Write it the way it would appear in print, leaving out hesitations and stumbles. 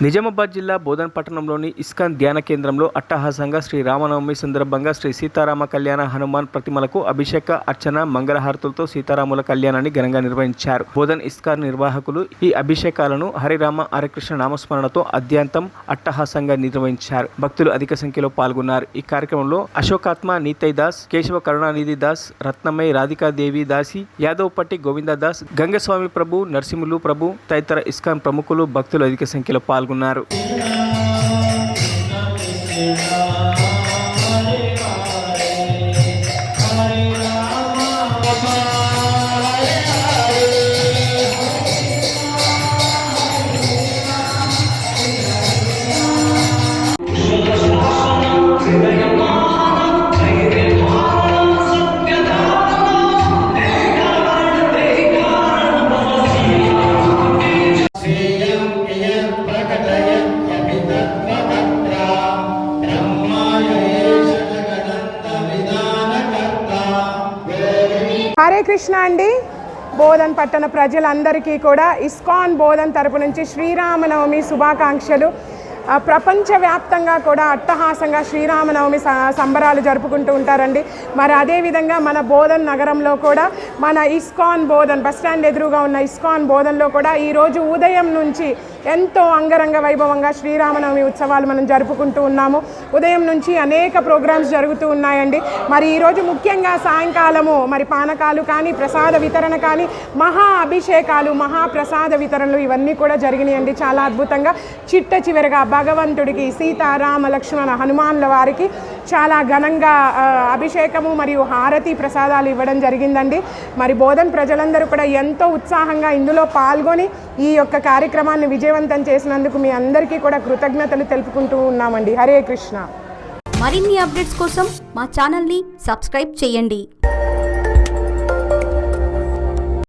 నిజామాబాద్ జిల్లా బోధన్ పట్టణంలోని ఇస్కాన్ ధ్యాన కేంద్రంలో అట్టహాసంగా శ్రీ రామనవమి సందర్భంగా శ్రీ సీతారామ కళ్యాణ హనుమాన్ ప్రతిమలకు అభిషేక అర్చన మంగళహారతులతో సీతారాముల కళ్యాణాన్ని ఘనంగా నిర్వహించారు. బోధన్ ఇస్కాన్ నిర్వాహకులు ఈ అభిషేకాలను హరిరామ హరికృష్ణ నామస్మరణతో అద్యాంతం అట్టహాసంగా నిర్వహించారు. భక్తులు అధిక సంఖ్యలో పాల్గొన్నారు. ఈ కార్యక్రమంలో అశోకాత్మ నీతయ్ దాస్, కేశవ కరుణానిధి దాస్, రత్నమై రాధికాదేవి దాసి, యాదవ్పట్టి గోవిందదాస్, గంగస్వామి ప్రభు, నరసింహులు ప్రభు తదితర ఇస్కాన్ ప్రముఖులు భక్తులు అధిక సంఖ్యలో పాల్గొన్నారు. హరే కృష్ణ అండి. బోధన్ పట్టణ ప్రజలందరికీ కూడా ఇస్కాన్ బోధన్ తరపు నుంచి శ్రీరామనవమి శుభాకాంక్షలు. ప్రపంచవ్యాప్తంగా కూడా అట్టహాసంగా శ్రీరామనవమి సంబరాలు జరుపుకుంటూ ఉంటారండి. మరి అదేవిధంగా మన బోధన్ నగరంలో కూడా మన ఇస్కాన్ బోధన్ బస్టాండ్ ఎదురుగా ఉన్న ఇస్కాన్ బోధన్లో కూడా ఈరోజు ఉదయం నుంచి ఎంతో అంగరంగ వైభవంగా శ్రీరామనవమి ఉత్సవాలు మనం జరుపుకుంటూ ఉన్నాము. ఉదయం నుంచి అనేక ప్రోగ్రామ్స్ జరుగుతూ ఉన్నాయండి. మరి ఈరోజు ముఖ్యంగా సాయంకాలము మరి పానకాలు కానీ, ప్రసాద వితరణ కానీ, మహా అభిషేకాలు, మహాప్రసాద వితరణలు ఇవన్నీ కూడా జరిగినాయండి. చాలా అద్భుతంగా చిట్ట చివరిగా భగవంతుడికి సీతారామ లక్ష్మణ హనుమాన్ల వారికి చాలా ఘనంగా అభిషేకము మరియు హారతి ప్రసాదాలు ఇవ్వడం జరిగిందండి. మరి బోధన్ ప్రజలందరూ కూడా ఎంతో ఉత్సాహంగా ఇందులో పాల్గొని ఈ యొక్క కార్యక్రమాన్ని విజయవంతం చేసినందుకు మీ అందరికీ కూడా కృతజ్ఞతలు తెలుపుకుంటూ ఉన్నామండి. హరే కృష్ణ. మరిన్ని అప్డేట్స్ కోసం మా ఛానల్ని సబ్స్క్రైబ్ చేయండి.